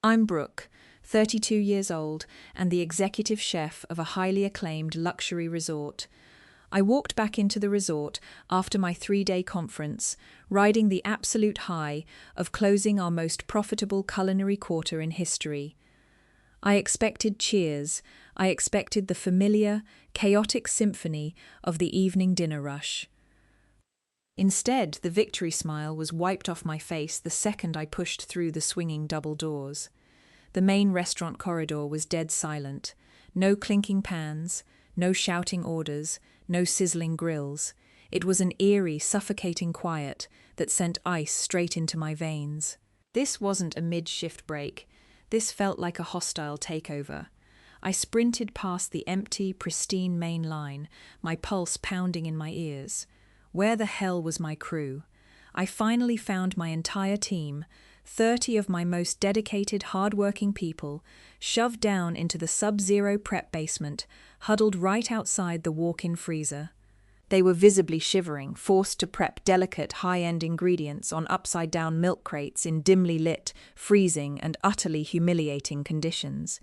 I'm Brooke, 32 years old and the executive chef of a highly acclaimed luxury resort. I walked back into the resort after my 3-day conference, riding the absolute high of closing our most profitable culinary quarter in history. I expected cheers. I expected the familiar, chaotic symphony of the evening dinner rush. Instead, the victory smile was wiped off my face the second I pushed through the swinging double doors. The main restaurant corridor was dead silent. No clinking pans, no shouting orders, no sizzling grills. It was an eerie, suffocating quiet that sent ice straight into my veins. This wasn't a mid-shift break. This felt like a hostile takeover. I sprinted past the empty, pristine main line, my pulse pounding in my ears. Where the hell was my crew? I finally found my entire team, 30 of my most dedicated, hard-working people, shoved down into the sub-zero prep basement, huddled right outside the walk-in freezer. They were visibly shivering, forced to prep delicate, high-end ingredients on upside-down milk crates in dimly lit, freezing, and utterly humiliating conditions.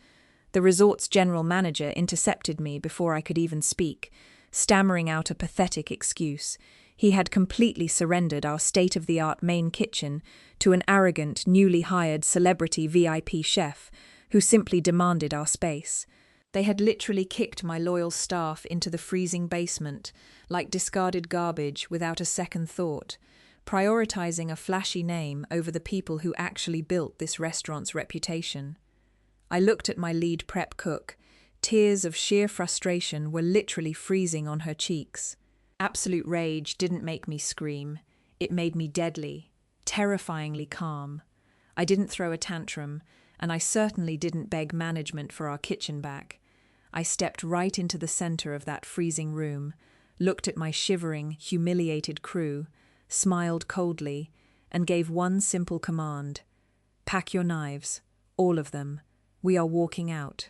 The resort's general manager intercepted me before I could even speak, stammering out a pathetic excuse. He had completely surrendered our state-of-the-art main kitchen to an arrogant, newly hired celebrity VIP chef who simply demanded our space. They had literally kicked my loyal staff into the freezing basement, like discarded garbage without a second thought, prioritizing a flashy name over the people who actually built this restaurant's reputation. I looked at my lead prep cook. Tears of sheer frustration were literally freezing on her cheeks. Absolute rage didn't make me scream. It made me deadly, terrifyingly calm. I didn't throw a tantrum, and I certainly didn't beg management for our kitchen back. I stepped right into the center of that freezing room, looked at my shivering, humiliated crew, smiled coldly, and gave one simple command. Pack your knives, all of them. We are walking out.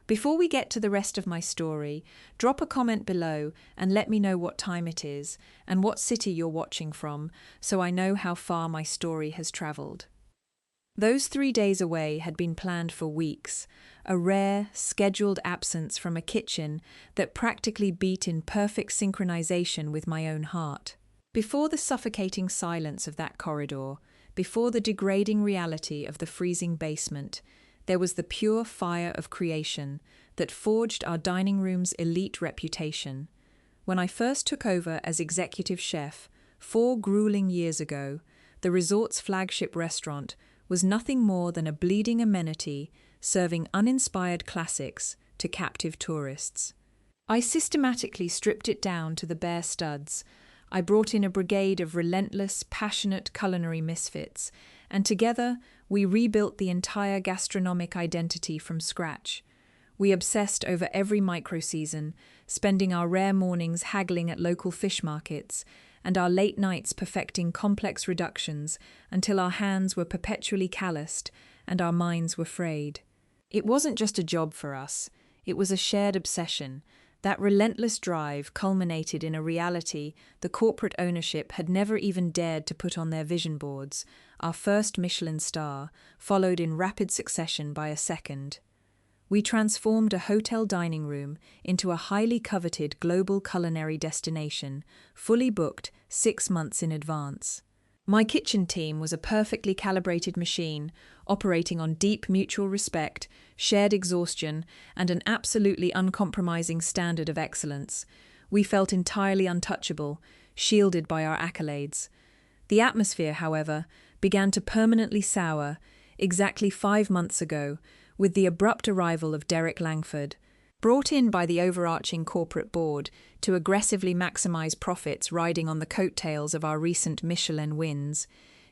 Before we get to the rest of my story, drop a comment below and let me know what time it is and what city you're watching from so I know how far my story has traveled. Those 3 days away had been planned for weeks, a rare, scheduled absence from a kitchen that practically beat in perfect synchronization with my own heart. Before the suffocating silence of that corridor, before the degrading reality of the freezing basement, there was the pure fire of creation that forged our dining room's elite reputation. When I first took over as executive chef, 4 grueling years ago, the resort's flagship restaurant was nothing more than a bleeding amenity serving uninspired classics to captive tourists. I systematically stripped it down to the bare studs. I brought in a brigade of relentless, passionate culinary misfits, and together we rebuilt the entire gastronomic identity from scratch. We obsessed over every micro-season, spending our rare mornings haggling at local fish markets and our late nights perfecting complex reductions until our hands were perpetually calloused and our minds were frayed. It wasn't just a job for us, it was a shared obsession. That relentless drive culminated in a reality the corporate ownership had never even dared to put on their vision boards, our first Michelin star, followed in rapid succession by a second. We transformed a hotel dining room into a highly coveted global culinary destination, fully booked 6 months in advance. My kitchen team was a perfectly calibrated machine, operating on deep mutual respect, shared exhaustion, and an absolutely uncompromising standard of excellence. We felt entirely untouchable, shielded by our accolades. The atmosphere, however, began to permanently sour exactly 5 months ago, with the abrupt arrival of Derek Langford. Brought in by the overarching corporate board to aggressively maximize profits riding on the coattails of our recent Michelin wins,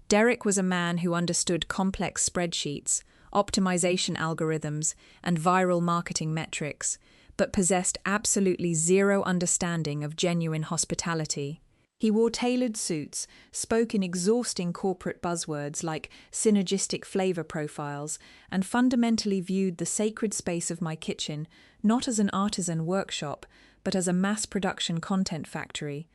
Derek was a man who understood complex spreadsheets, optimization algorithms, and viral marketing metrics, but possessed absolutely zero understanding of genuine hospitality. He wore tailored suits, spoke in exhausting corporate buzzwords like synergistic flavor profiles, and fundamentally viewed the sacred space of my kitchen not as an artisan workshop, but as a mass production content factory.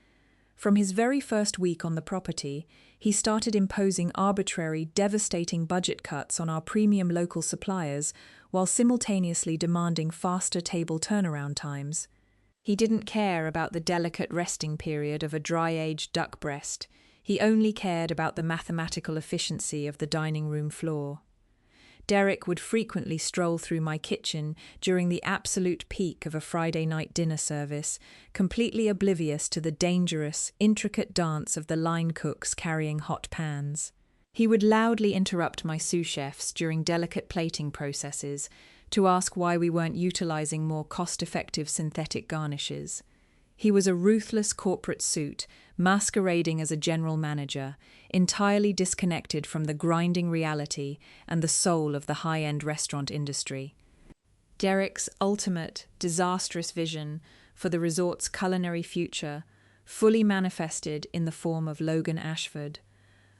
From his very first week on the property, he started imposing arbitrary, devastating budget cuts on our premium local suppliers while simultaneously demanding faster table turnaround times. He didn't care about the delicate resting period of a dry-aged duck breast. He only cared about the mathematical efficiency of the dining room floor. Derek would frequently stroll through my kitchen during the absolute peak of a Friday night dinner service, completely oblivious to the dangerous, intricate dance of the line cooks carrying hot pans. He would loudly interrupt my sous chefs during delicate plating processes to ask why we weren't utilizing more cost-effective synthetic garnishes. He was a ruthless corporate suit, masquerading as a general manager, entirely disconnected from the grinding reality and the soul of the high-end restaurant industry. Derek's ultimate, disastrous vision for the resort's culinary future fully manifested in the form of Logan Ashford.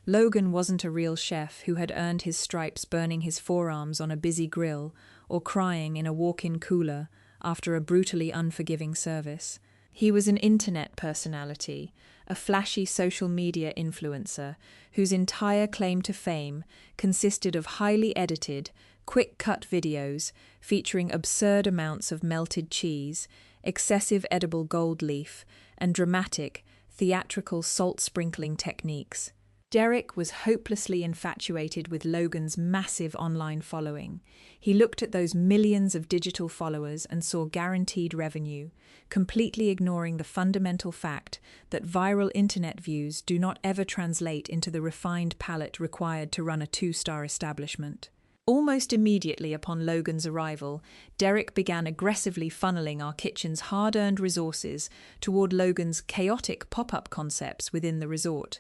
Logan wasn't a real chef who had earned his stripes burning his forearms on a busy grill or crying in a walk-in cooler after a brutally unforgiving service. He was an internet personality, a flashy social media influencer whose entire claim to fame consisted of highly edited, quick-cut videos featuring absurd amounts of melted cheese, excessive edible gold leaf, and dramatic, theatrical salt-sprinkling techniques. Derek was hopelessly infatuated with Logan's massive online following. He looked at those millions of digital followers and saw guaranteed revenue, completely ignoring the fundamental fact that viral internet views do not ever translate into the refined palate required to run a 2-star establishment. Almost immediately upon Logan's arrival, Derek began aggressively funneling our kitchen's hard-earned resources toward Logan's chaotic pop-up concepts within the resort.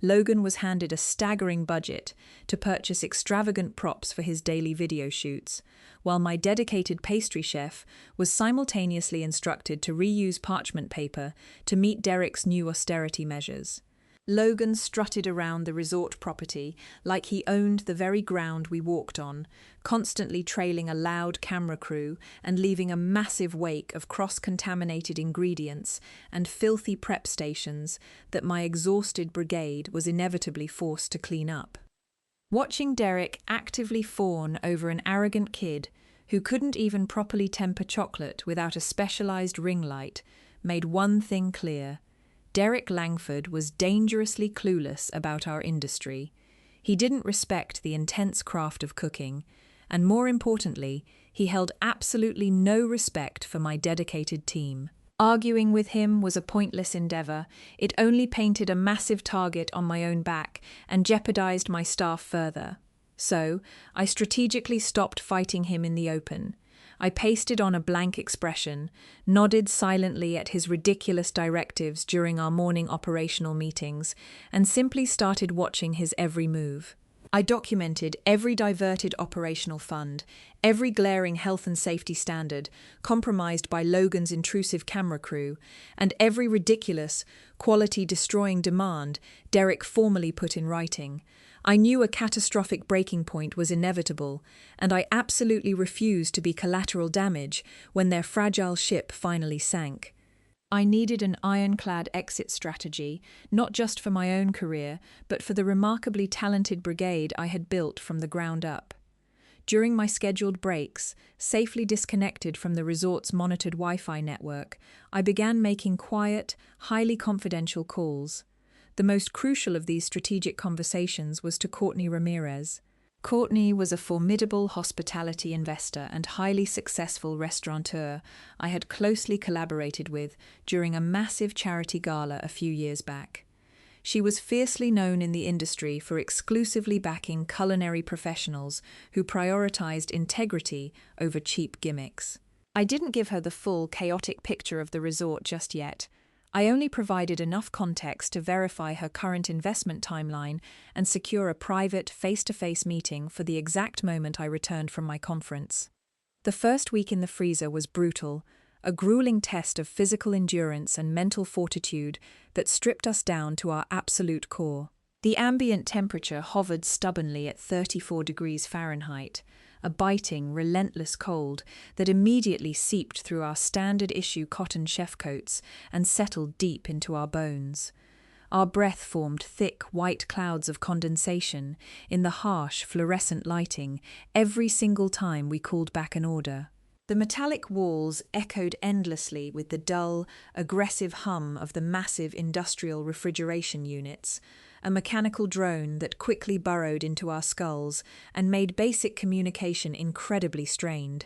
Logan was handed a staggering budget to purchase extravagant props for his daily video shoots, while my dedicated pastry chef was simultaneously instructed to reuse parchment paper to meet Derek's new austerity measures. Logan strutted around the resort property like he owned the very ground we walked on, constantly trailing a loud camera crew and leaving a massive wake of cross-contaminated ingredients and filthy prep stations that my exhausted brigade was inevitably forced to clean up. Watching Derek actively fawn over an arrogant kid who couldn't even properly temper chocolate without a specialized ring light made one thing clear: Derek Langford was dangerously clueless about our industry. He didn't respect the intense craft of cooking, and more importantly, he held absolutely no respect for my dedicated team. Arguing with him was a pointless endeavor. It only painted a massive target on my own back and jeopardized my staff further. So, I strategically stopped fighting him in the open. I pasted on a blank expression, nodded silently at his ridiculous directives during our morning operational meetings, and simply started watching his every move. I documented every diverted operational fund, every glaring health and safety standard compromised by Logan's intrusive camera crew, and every ridiculous, quality-destroying demand Derek formally put in writing. I knew a catastrophic breaking point was inevitable, and I absolutely refused to be collateral damage when their fragile ship finally sank. I needed an ironclad exit strategy, not just for my own career, but for the remarkably talented brigade I had built from the ground up. During my scheduled breaks, safely disconnected from the resort's monitored Wi-Fi network, I began making quiet, highly confidential calls. The most crucial of these strategic conversations was to Courtney Ramirez. Courtney was a formidable hospitality investor and highly successful restaurateur I had closely collaborated with during a massive charity gala a few years back. She was fiercely known in the industry for exclusively backing culinary professionals who prioritized integrity over cheap gimmicks. I didn't give her the full, chaotic picture of the resort just yet. I only provided enough context to verify her current investment timeline and secure a private, face-to-face meeting for the exact moment I returned from my conference. The first week in the freezer was brutal, a grueling test of physical endurance and mental fortitude that stripped us down to our absolute core. The ambient temperature hovered stubbornly at 34 degrees Fahrenheit, a biting, relentless cold that immediately seeped through our standard-issue cotton chef coats and settled deep into our bones. Our breath formed thick, white clouds of condensation in the harsh, fluorescent lighting every single time we called back an order. The metallic walls echoed endlessly with the dull, aggressive hum of the massive industrial refrigeration units, a mechanical drone that quickly burrowed into our skulls and made basic communication incredibly strained.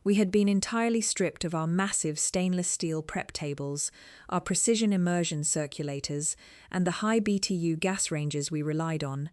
We had been entirely stripped of our massive stainless steel prep tables, our precision immersion circulators, and the high BTU gas ranges we relied on.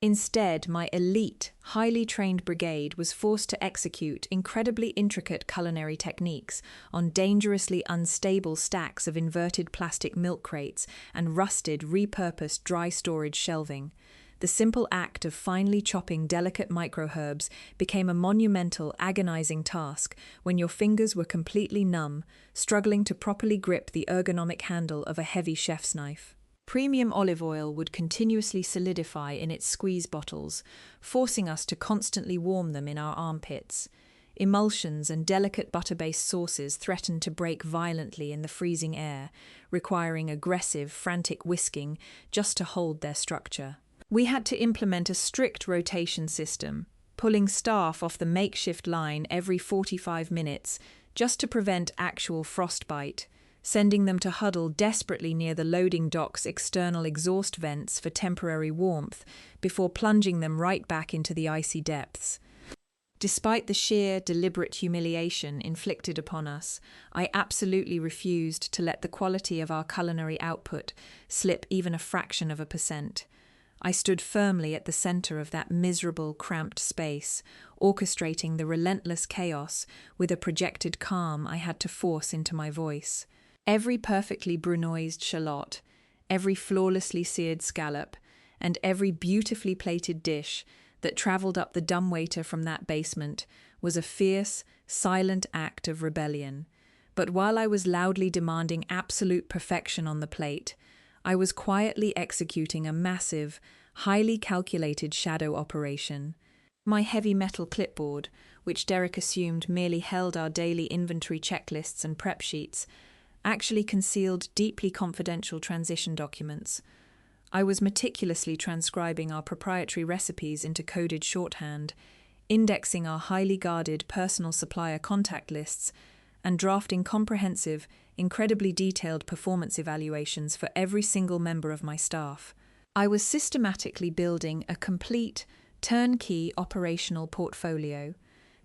Instead, my elite, highly trained brigade was forced to execute incredibly intricate culinary techniques on dangerously unstable stacks of inverted plastic milk crates and rusted, repurposed dry storage shelving. The simple act of finely chopping delicate microherbs became a monumental, agonizing task when your fingers were completely numb, struggling to properly grip the ergonomic handle of a heavy chef's knife. Premium olive oil would continuously solidify in its squeeze bottles, forcing us to constantly warm them in our armpits. Emulsions and delicate butter-based sauces threatened to break violently in the freezing air, requiring aggressive, frantic whisking just to hold their structure. We had to implement a strict rotation system, pulling staff off the makeshift line every 45 minutes just to prevent actual frostbite, sending them to huddle desperately near the loading dock's external exhaust vents for temporary warmth before plunging them right back into the icy depths. Despite the sheer, deliberate humiliation inflicted upon us, I absolutely refused to let the quality of our culinary output slip even a fraction of a percent. I stood firmly at the center of that miserable, cramped space, orchestrating the relentless chaos with a projected calm I had to force into my voice. Every perfectly brunoised shallot, every flawlessly seared scallop, and every beautifully plated dish that travelled up the dumbwaiter from that basement was a fierce, silent act of rebellion. But while I was loudly demanding absolute perfection on the plate, I was quietly executing a massive, highly calculated shadow operation. My heavy metal clipboard, which Derek assumed merely held our daily inventory checklists and prep sheets, actually concealed deeply confidential transition documents. I was meticulously transcribing our proprietary recipes into coded shorthand, indexing our highly guarded personal supplier contact lists, and drafting comprehensive, incredibly detailed performance evaluations for every single member of my staff. I was systematically building a complete, turnkey operational portfolio.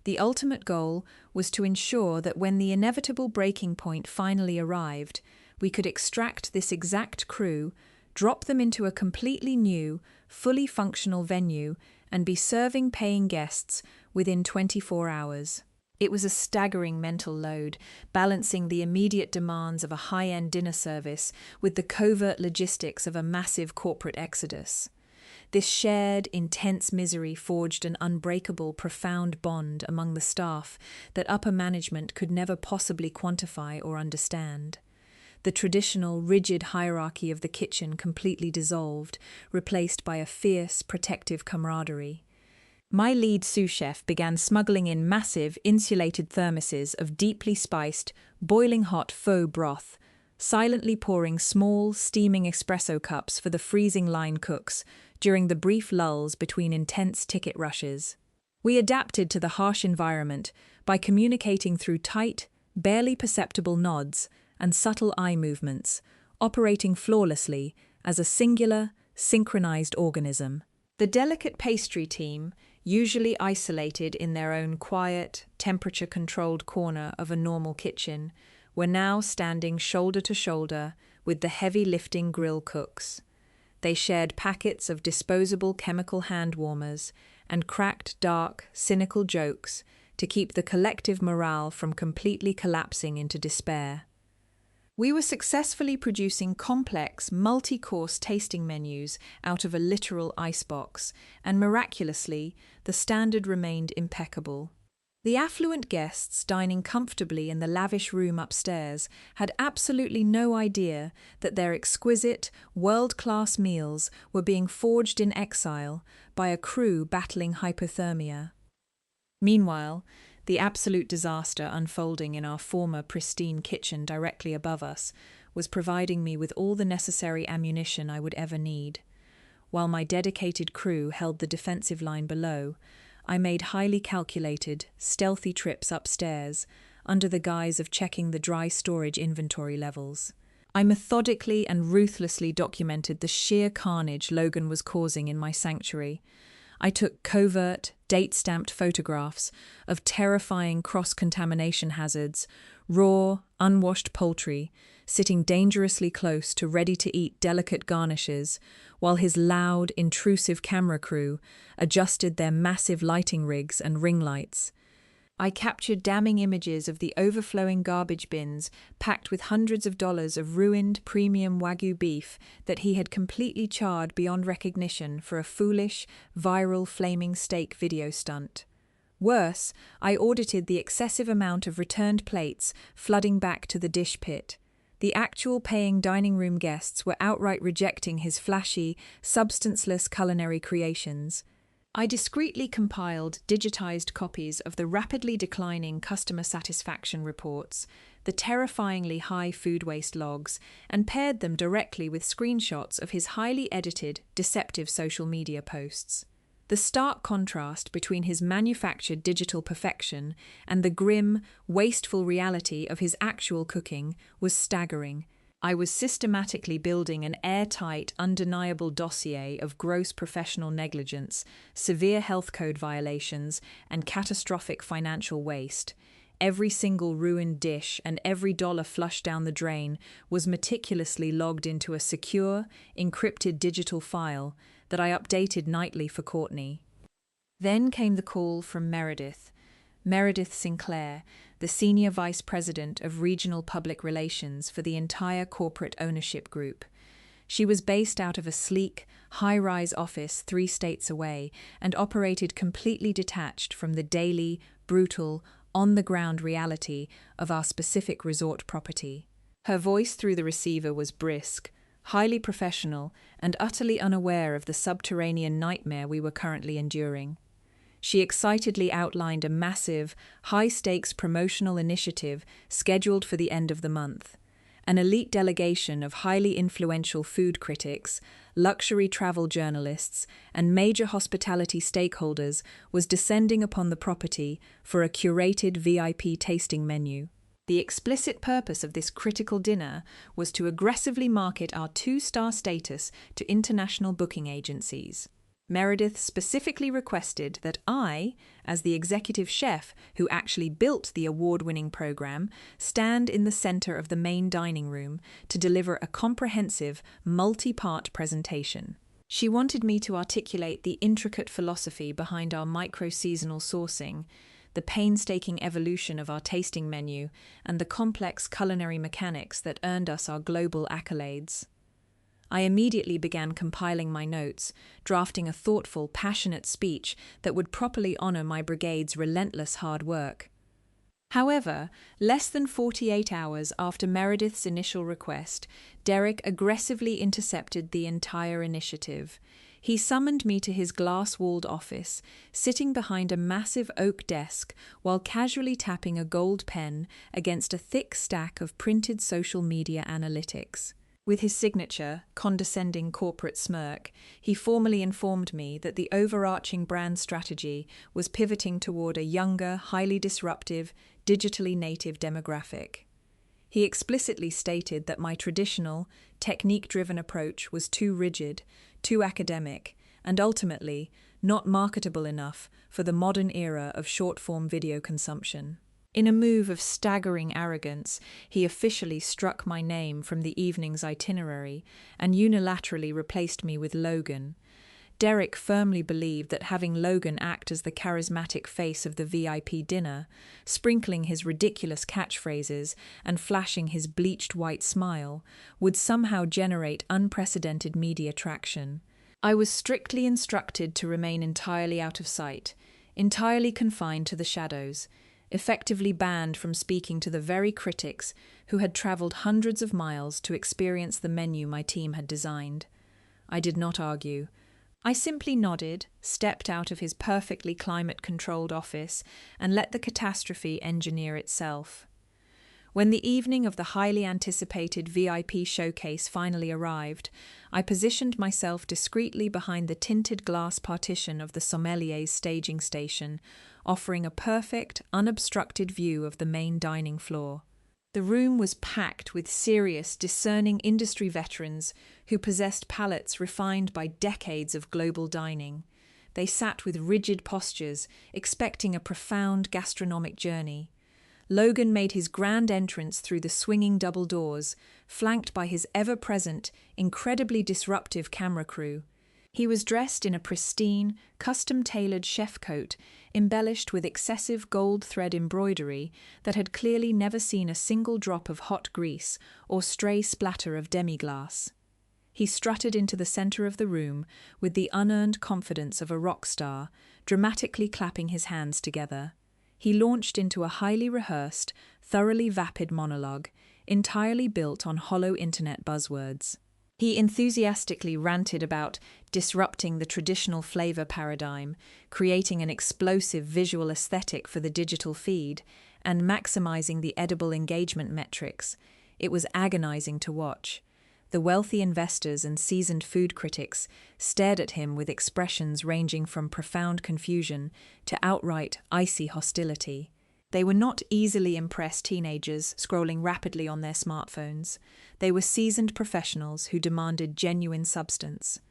The ultimate goal was to ensure that when the inevitable breaking point finally arrived, we could extract this exact crew, drop them into a completely new, fully functional venue, and be serving paying guests within 24 hours. It was a staggering mental load, balancing the immediate demands of a high-end dinner service with the covert logistics of a massive corporate exodus. This shared, intense misery forged an unbreakable, profound bond among the staff that upper management could never possibly quantify or understand. The traditional, rigid hierarchy of the kitchen completely dissolved, replaced by a fierce, protective camaraderie. My lead sous chef began smuggling in massive, insulated thermoses of deeply spiced, boiling hot faux broth, silently pouring small, steaming espresso cups for the freezing line cooks during the brief lulls between intense ticket rushes. We adapted to the harsh environment by communicating through tight, barely perceptible nods and subtle eye movements, operating flawlessly as a singular, synchronized organism. The delicate pastry team, usually isolated in their own quiet, temperature-controlled corner of a normal kitchen, were now standing shoulder to shoulder with the heavy-lifting grill cooks. They shared packets of disposable chemical hand warmers and cracked dark, cynical jokes to keep the collective morale from completely collapsing into despair. We were successfully producing complex, multi-course tasting menus out of a literal icebox, and miraculously, the standard remained impeccable. The affluent guests dining comfortably in the lavish room upstairs had absolutely no idea that their exquisite, world-class meals were being forged in exile by a crew battling hypothermia. Meanwhile, the absolute disaster unfolding in our former pristine kitchen directly above us was providing me with all the necessary ammunition I would ever need. While my dedicated crew held the defensive line below, I made highly calculated, stealthy trips upstairs under the guise of checking the dry storage inventory levels. I methodically and ruthlessly documented the sheer carnage Logan was causing in my sanctuary. I took covert, date-stamped photographs of terrifying cross-contamination hazards, raw, unwashed poultry, sitting dangerously close to ready-to-eat delicate garnishes, while his loud, intrusive camera crew adjusted their massive lighting rigs and ring lights. I captured damning images of the overflowing garbage bins packed with hundreds of dollars of ruined premium Wagyu beef that he had completely charred beyond recognition for a foolish, viral flaming steak video stunt. Worse, I audited the excessive amount of returned plates flooding back to the dish pit. The actual paying dining room guests were outright rejecting his flashy, substanceless culinary creations. I discreetly compiled digitized copies of the rapidly declining customer satisfaction reports, the terrifyingly high food waste logs, and paired them directly with screenshots of his highly edited, deceptive social media posts. The stark contrast between his manufactured digital perfection and the grim, wasteful reality of his actual cooking was staggering. I was systematically building an airtight, undeniable dossier of gross professional negligence, severe health code violations, and catastrophic financial waste. Every single ruined dish and every dollar flushed down the drain was meticulously logged into a secure, encrypted digital file that I updated nightly for Courtney. Then came the call from Meredith Sinclair, the Senior Vice President of Regional Public Relations for the entire corporate ownership group. She was based out of a sleek, high-rise office 3 states away and operated completely detached from the daily, brutal, on-the-ground reality of our specific resort property. Her voice through the receiver was brisk, highly professional, and utterly unaware of the subterranean nightmare we were currently enduring. She excitedly outlined a massive, high-stakes promotional initiative scheduled for the end of the month. An elite delegation of highly influential food critics, luxury travel journalists, and major hospitality stakeholders was descending upon the property for a curated VIP tasting menu. The explicit purpose of this critical dinner was to aggressively market our 2-star status to international booking agencies. Meredith specifically requested that I, as the executive chef who actually built the award-winning program, stand in the center of the main dining room to deliver a comprehensive, multi-part presentation. She wanted me to articulate the intricate philosophy behind our micro-seasonal sourcing, the painstaking evolution of our tasting menu, and the complex culinary mechanics that earned us our global accolades. I immediately began compiling my notes, drafting a thoughtful, passionate speech that would properly honor my brigade's relentless hard work. However, less than 48 hours after Meredith's initial request, Derek aggressively intercepted the entire initiative. He summoned me to his glass-walled office, sitting behind a massive oak desk while casually tapping a gold pen against a thick stack of printed social media analytics. With his signature, condescending corporate smirk, he formally informed me that the overarching brand strategy was pivoting toward a younger, highly disruptive, digitally native demographic. He explicitly stated that my traditional, technique-driven approach was too rigid, too academic, and ultimately not marketable enough for the modern era of short-form video consumption. In a move of staggering arrogance, he officially struck my name from the evening's itinerary and unilaterally replaced me with Logan. Derek firmly believed that having Logan act as the charismatic face of the VIP dinner, sprinkling his ridiculous catchphrases and flashing his bleached white smile, would somehow generate unprecedented media traction. I was strictly instructed to remain entirely out of sight, entirely confined to the shadows, effectively banned from speaking to the very critics who had travelled hundreds of miles to experience the menu my team had designed. I did not argue. I simply nodded, stepped out of his perfectly climate-controlled office, and let the catastrophe engineer itself. When the evening of the highly anticipated VIP showcase finally arrived, I positioned myself discreetly behind the tinted glass partition of the sommelier's staging station, offering a perfect, unobstructed view of the main dining floor. The room was packed with serious, discerning industry veterans who possessed palates refined by decades of global dining. They sat with rigid postures, expecting a profound gastronomic journey. Logan made his grand entrance through the swinging double doors, flanked by his ever-present, incredibly disruptive camera crew. He was dressed in a pristine, custom-tailored chef coat, embellished with excessive gold thread embroidery that had clearly never seen a single drop of hot grease or stray splatter of demi-glace. He strutted into the center of the room with the unearned confidence of a rock star, dramatically clapping his hands together. He launched into a highly rehearsed, thoroughly vapid monologue, entirely built on hollow internet buzzwords. He enthusiastically ranted about disrupting the traditional flavor paradigm, creating an explosive visual aesthetic for the digital feed, and maximizing the edible engagement metrics. It was agonizing to watch. The wealthy investors and seasoned food critics stared at him with expressions ranging from profound confusion to outright icy hostility. They were not easily impressed teenagers scrolling rapidly on their smartphones. They were seasoned professionals who demanded genuine substance.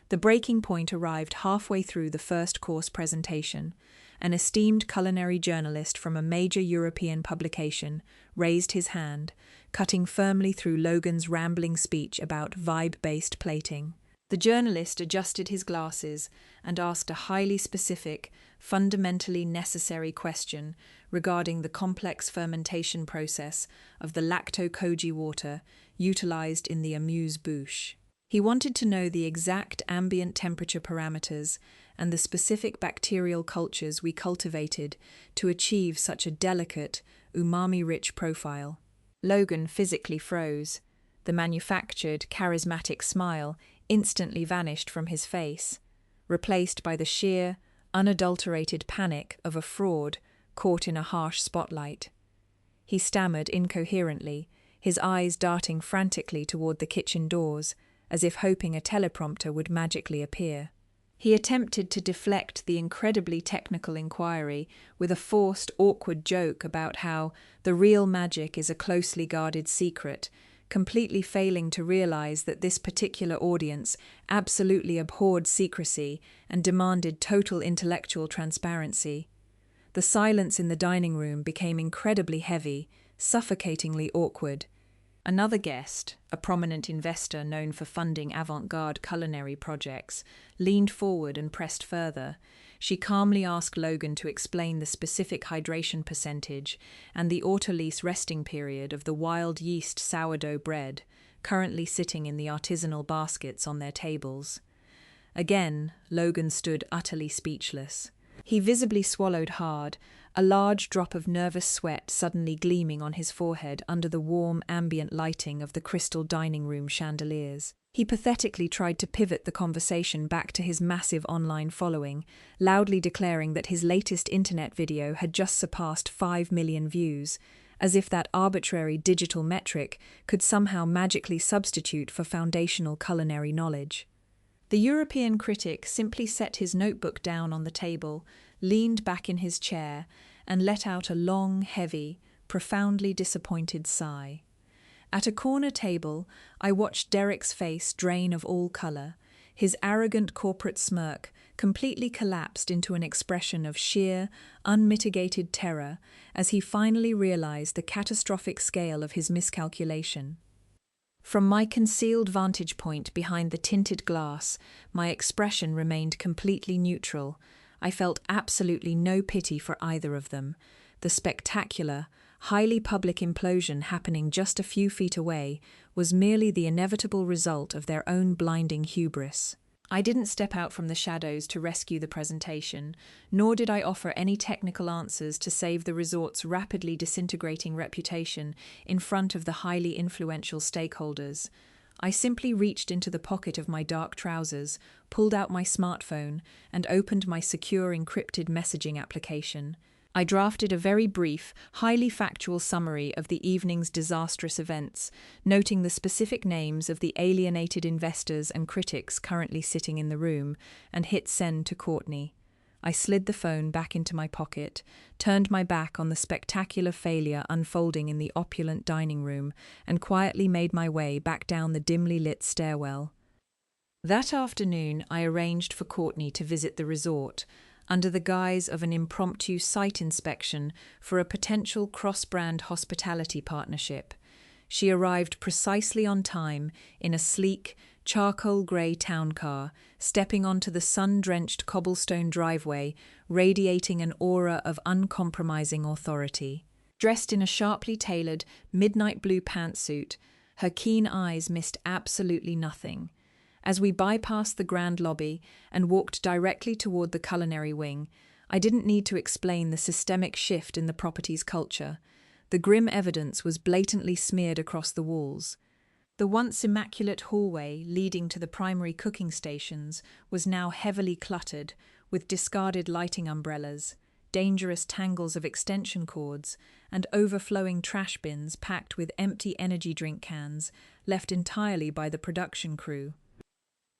The breaking point arrived halfway through the first course presentation. An esteemed culinary journalist from a major European publication raised his hand, cutting firmly through Logan's rambling speech about vibe-based plating. The journalist adjusted his glasses and asked a highly specific, fundamentally necessary question regarding the complex fermentation process of the lacto-koji water utilized in the amuse-bouche. He wanted to know the exact ambient temperature parameters and the specific bacterial cultures we cultivated to achieve such a delicate, umami-rich profile. Logan physically froze. The manufactured, charismatic smile instantly vanished from his face, replaced by the sheer, unadulterated panic of a fraud caught in a harsh spotlight. He stammered incoherently, his eyes darting frantically toward the kitchen doors, as if hoping a teleprompter would magically appear. He attempted to deflect the incredibly technical inquiry with a forced, awkward joke about how the real magic is a closely guarded secret, completely failing to realize that this particular audience absolutely abhorred secrecy and demanded total intellectual transparency. The silence in the dining room became incredibly heavy, suffocatingly awkward. Another guest, a prominent investor known for funding avant-garde culinary projects, leaned forward and pressed further. She calmly asked Logan to explain the specific hydration percentage and the autolyse resting period of the wild yeast sourdough bread, currently sitting in the artisanal baskets on their tables. Again, Logan stood utterly speechless. He visibly swallowed hard, a large drop of nervous sweat suddenly gleaming on his forehead under the warm ambient lighting of the crystal dining room chandeliers. He pathetically tried to pivot the conversation back to his massive online following, loudly declaring that his latest internet video had just surpassed 5 million views, as if that arbitrary digital metric could somehow magically substitute for foundational culinary knowledge. The European critic simply set his notebook down on the table, leaned back in his chair, and let out a long, heavy, profoundly disappointed sigh. At a corner table, I watched Derek's face drain of all colour. His arrogant corporate smirk completely collapsed into an expression of sheer, unmitigated terror as he finally realised the catastrophic scale of his miscalculation. From my concealed vantage point behind the tinted glass, my expression remained completely neutral. I felt absolutely no pity for either of them. The spectacular, highly public implosion happening just a few feet away was merely the inevitable result of their own blinding hubris. I didn't step out from the shadows to rescue the presentation, nor did I offer any technical answers to save the resort's rapidly disintegrating reputation in front of the highly influential stakeholders. I simply reached into the pocket of my dark trousers, pulled out my smartphone, and opened my secure encrypted messaging application. I drafted a very brief, highly factual summary of the evening's disastrous events, noting the specific names of the alienated investors and critics currently sitting in the room, and hit send to Courtney. I slid the phone back into my pocket, turned my back on the spectacular failure unfolding in the opulent dining room, and quietly made my way back down the dimly lit stairwell. That afternoon, I arranged for Courtney to visit the resort, under the guise of an impromptu site inspection for a potential cross-brand hospitality partnership. She arrived precisely on time in a sleek, charcoal-grey town car, stepping onto the sun-drenched cobblestone driveway, radiating an aura of uncompromising authority. Dressed in a sharply tailored, midnight blue pantsuit, her keen eyes missed absolutely nothing. As we bypassed the grand lobby and walked directly toward the culinary wing, I didn't need to explain the systemic shift in the property's culture. The grim evidence was blatantly smeared across the walls. The once immaculate hallway leading to the primary cooking stations was now heavily cluttered with discarded lighting umbrellas, dangerous tangles of extension cords, and overflowing trash bins packed with empty energy drink cans left entirely by the production crew.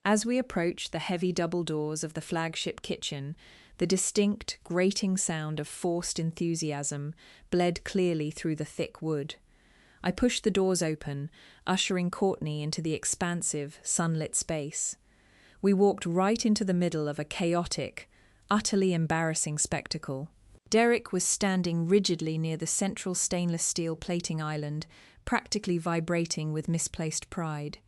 As we approached the heavy double doors of the flagship kitchen, the distinct, grating sound of forced enthusiasm bled clearly through the thick wood. I pushed the doors open, ushering Courtney into the expansive, sunlit space. We walked right into the middle of a chaotic, utterly embarrassing spectacle. Derek was standing rigidly near the central stainless steel plating island, practically vibrating with misplaced pride.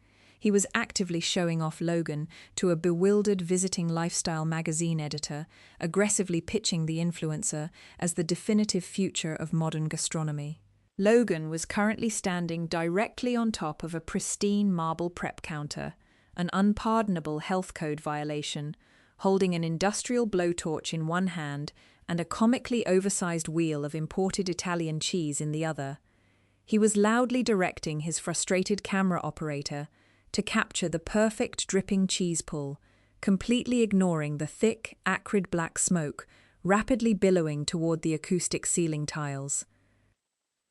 He was actively showing off Logan to a bewildered visiting lifestyle magazine editor, aggressively pitching the influencer as the definitive future of modern gastronomy. Logan was currently standing directly on top of a pristine marble prep counter, an unpardonable health code violation, holding an industrial blowtorch in one hand and a comically oversized wheel of imported Italian cheese in the other. He was loudly directing his frustrated camera operator to capture the perfect dripping cheese pull, completely ignoring the thick, acrid black smoke rapidly billowing toward the acoustic ceiling tiles.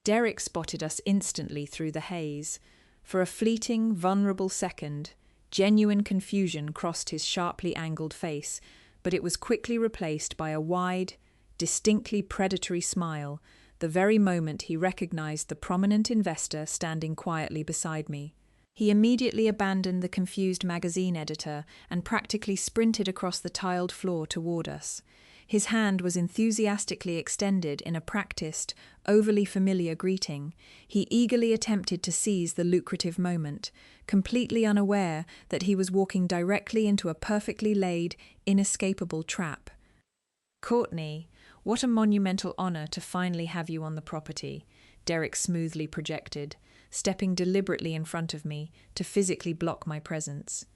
Derek spotted us instantly through the haze. For a fleeting, vulnerable second, genuine confusion crossed his sharply angled face, but it was quickly replaced by a wide, distinctly predatory smile the very moment he recognized the prominent investor standing quietly beside me. He immediately abandoned the confused magazine editor and practically sprinted across the tiled floor toward us. His hand was enthusiastically extended in a practiced, overly familiar greeting. He eagerly attempted to seize the lucrative moment, completely unaware that he was walking directly into a perfectly laid, inescapable trap. "Courtney, what a monumental honor to finally have you on the property," Derek smoothly projected, stepping deliberately in front of me to physically block my presence.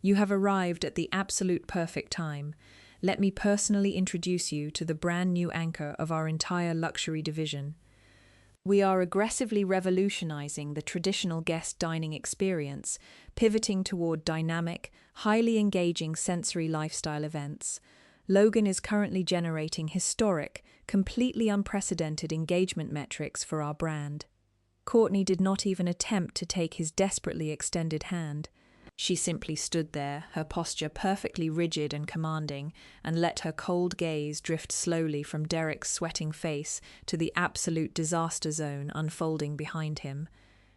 "You have arrived at the absolute perfect time. Let me personally introduce you to the brand new anchor of our entire luxury division. We are aggressively revolutionizing the traditional guest dining experience, pivoting toward dynamic, highly engaging sensory lifestyle events. Logan is currently generating historic, completely unprecedented engagement metrics for our brand." Courtney did not even attempt to take his desperately extended hand. She simply stood there, her posture perfectly rigid and commanding, and let her cold gaze drift slowly from Derek's sweating face to the absolute disaster zone unfolding behind him.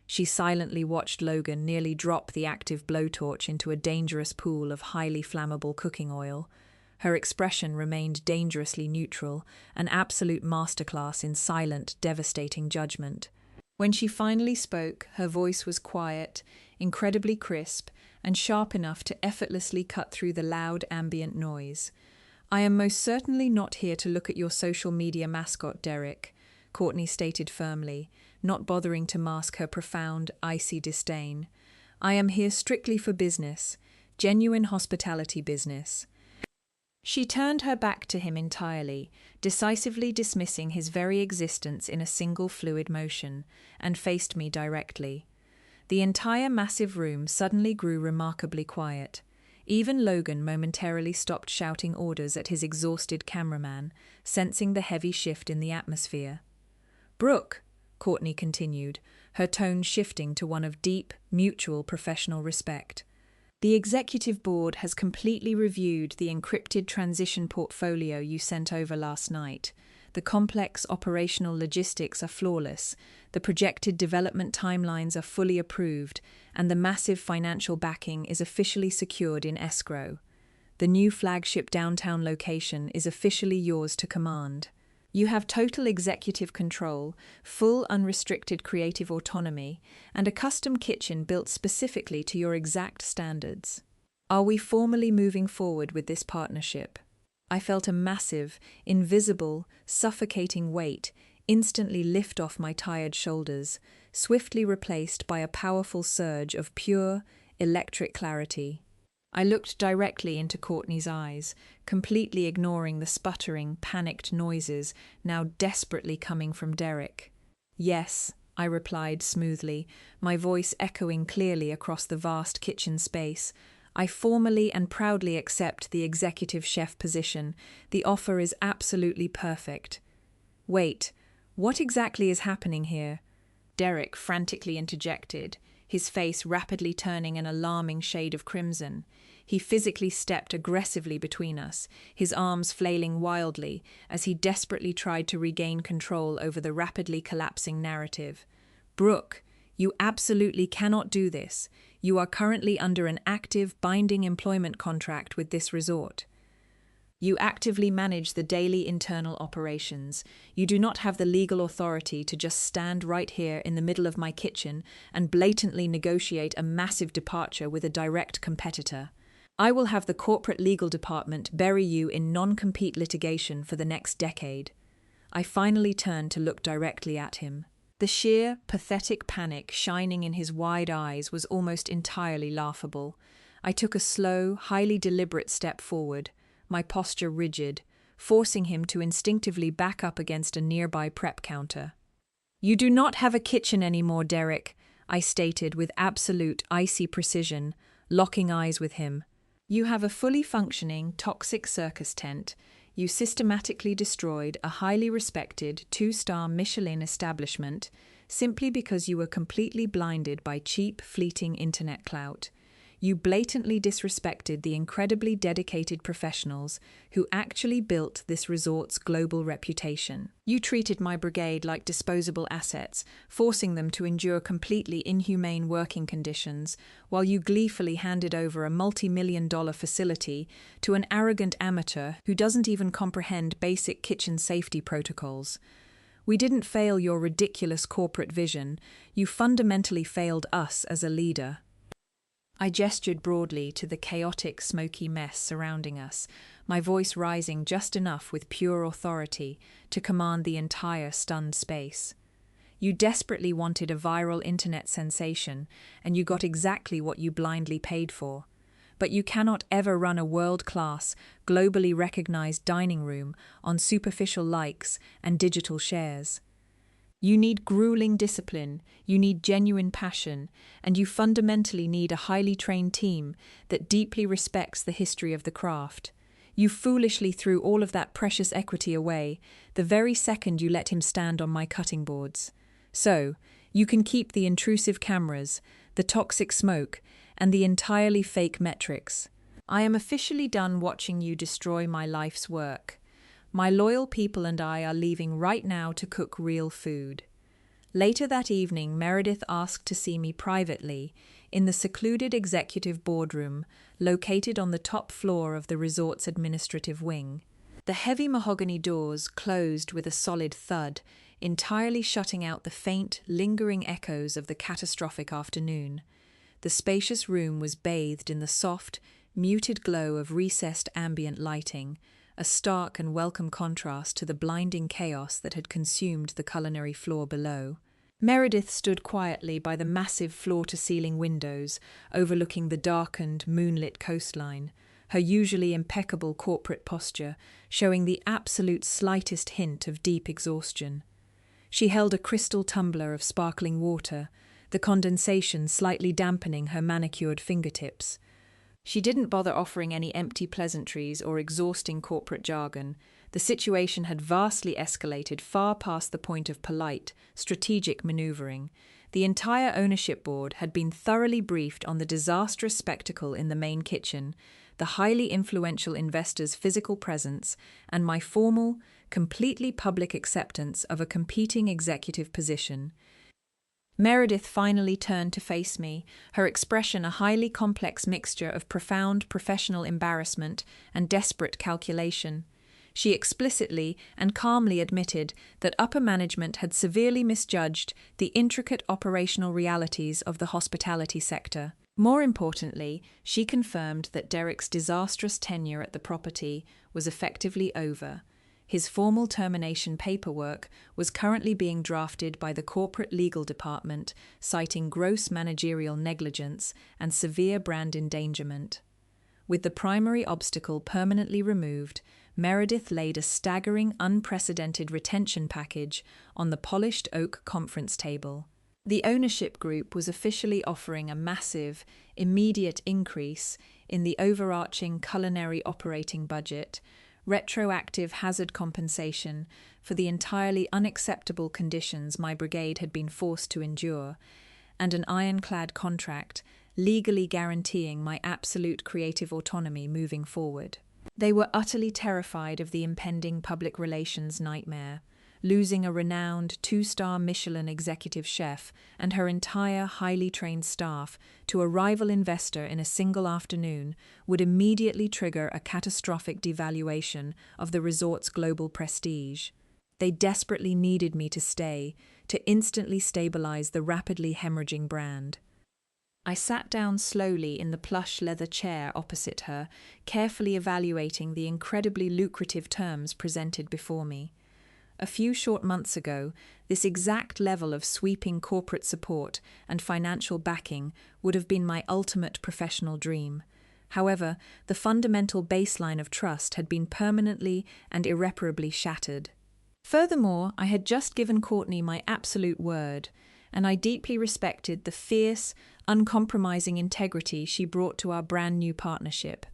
She silently watched Logan nearly drop the active blowtorch into a dangerous pool of highly flammable cooking oil. Her expression remained dangerously neutral, an absolute masterclass in silent, devastating judgment. When she finally spoke, her voice was quiet, incredibly crisp, and sharp enough to effortlessly cut through the loud ambient noise. "I am most certainly not here to look at your social media mascot, Derek," Courtney stated firmly, not bothering to mask her profound, icy disdain. "I am here strictly for business. Genuine hospitality business. She turned her back to him entirely, decisively dismissing his very existence in a single fluid motion, and faced me directly. The entire massive room suddenly grew remarkably quiet. Even Logan momentarily stopped shouting orders at his exhausted cameraman, sensing the heavy shift in the atmosphere. "Brooke," Courtney continued, her tone shifting to one of deep, mutual professional respect. "The executive board has completely reviewed the encrypted transition portfolio you sent over last night. The complex operational logistics are flawless, the projected development timelines are fully approved, and the massive financial backing is officially secured in escrow. The new flagship downtown location is officially yours to command. You have total executive control, full unrestricted creative autonomy, and a custom kitchen built specifically to your exact standards. Are we formally moving forward with this partnership?" I felt a massive, invisible, suffocating weight instantly lift off my tired shoulders, swiftly replaced by a powerful surge of pure, electric clarity. I looked directly into Courtney's eyes, completely ignoring the sputtering, panicked noises now desperately coming from Derek. "Yes," I replied smoothly, my voice echoing clearly across the vast kitchen space. "I formally and proudly accept the executive chef position. The offer is absolutely perfect." "Wait, what exactly is happening here?" Derek frantically interjected, his face rapidly turning an alarming shade of crimson. He physically stepped aggressively between us, his arms flailing wildly as he desperately tried to regain control over the rapidly collapsing narrative. "Brooke, you absolutely cannot do this. You are currently under an active, binding employment contract with this resort. You actively manage the daily internal operations. You do not have the legal authority to just stand right here in the middle of my kitchen and blatantly negotiate a massive departure with a direct competitor. I will have the corporate legal department bury you in non-compete litigation for the next decade." I finally turned to look directly at him. The sheer, pathetic panic shining in his wide eyes was almost entirely laughable. I took a slow, highly deliberate step forward, my posture rigid, forcing him to instinctively back up against a nearby prep counter. "You do not have a kitchen anymore, Derek," I stated with absolute, icy precision, locking eyes with him. "You have a fully functioning, toxic circus tent. You systematically destroyed a highly respected 2-star Michelin establishment simply because you were completely blinded by cheap, fleeting internet clout. You blatantly disrespected the incredibly dedicated professionals who actually built this resort's global reputation. You treated my brigade like disposable assets, forcing them to endure completely inhumane working conditions, while you gleefully handed over a multi-million-dollar facility to an arrogant amateur who doesn't even comprehend basic kitchen safety protocols. We didn't fail your ridiculous corporate vision, you fundamentally failed us as a leader." I gestured broadly to the chaotic, smoky mess surrounding us, my voice rising just enough with pure authority to command the entire stunned space. "You desperately wanted a viral internet sensation, and you got exactly what you blindly paid for. But you cannot ever run a world-class, globally recognized dining room on superficial likes and digital shares. You need grueling discipline, you need genuine passion, and you fundamentally need a highly trained team that deeply respects the history of the craft. You foolishly threw all of that precious equity away the very second you let him stand on my cutting boards. So, you can keep the intrusive cameras, the toxic smoke, and the entirely fake metrics. I am officially done watching you destroy my life's work. My loyal people and I are leaving right now to cook real food." Later that evening, Meredith asked to see me privately in the secluded executive boardroom located on the top floor of the resort's administrative wing. The heavy mahogany doors closed with a solid thud, entirely shutting out the faint, lingering echoes of the catastrophic afternoon. The spacious room was bathed in the soft, muted glow of recessed ambient lighting, a stark and welcome contrast to the blinding chaos that had consumed the culinary floor below. Meredith stood quietly by the massive floor-to-ceiling windows overlooking the darkened, moonlit coastline, her usually impeccable corporate posture showing the absolute slightest hint of deep exhaustion. She held a crystal tumbler of sparkling water, the condensation slightly dampening her manicured fingertips. She didn't bother offering any empty pleasantries or exhausting corporate jargon. The situation had vastly escalated far past the point of polite, strategic maneuvering. The entire ownership board had been thoroughly briefed on the disastrous spectacle in the main kitchen, the highly influential investors' physical presence, and my formal, completely public acceptance of a competing executive position. Meredith finally turned to face me, her expression a highly complex mixture of profound professional embarrassment and desperate calculation. She explicitly and calmly admitted that upper management had severely misjudged the intricate operational realities of the hospitality sector. More importantly, she confirmed that Derek's disastrous tenure at the property was effectively over. His formal termination paperwork was currently being drafted by the corporate legal department, citing gross managerial negligence and severe brand endangerment. With the primary obstacle permanently removed, Meredith laid a staggering, unprecedented retention package on the polished oak conference table. The ownership group was officially offering a massive, immediate increase in the overarching culinary operating budget, retroactive hazard compensation for the entirely unacceptable conditions my brigade had been forced to endure, and an ironclad contract legally guaranteeing my absolute creative autonomy moving forward. They were utterly terrified of the impending public relations nightmare. Losing a renowned 2-star Michelin executive chef and her entire highly trained staff to a rival investor in a single afternoon would immediately trigger a catastrophic devaluation of the resort's global prestige. They desperately needed me to stay, to instantly stabilize the rapidly hemorrhaging brand. I sat down slowly in the plush leather chair opposite her, carefully evaluating the incredibly lucrative terms presented before me. A few short months ago, this exact level of sweeping corporate support and financial backing would have been my ultimate professional dream. However, the fundamental baseline of trust had been permanently and irreparably shattered. Furthermore, I had just given Courtney my absolute word, and I deeply respected the fierce, uncompromising integrity she brought to our brand new partnership.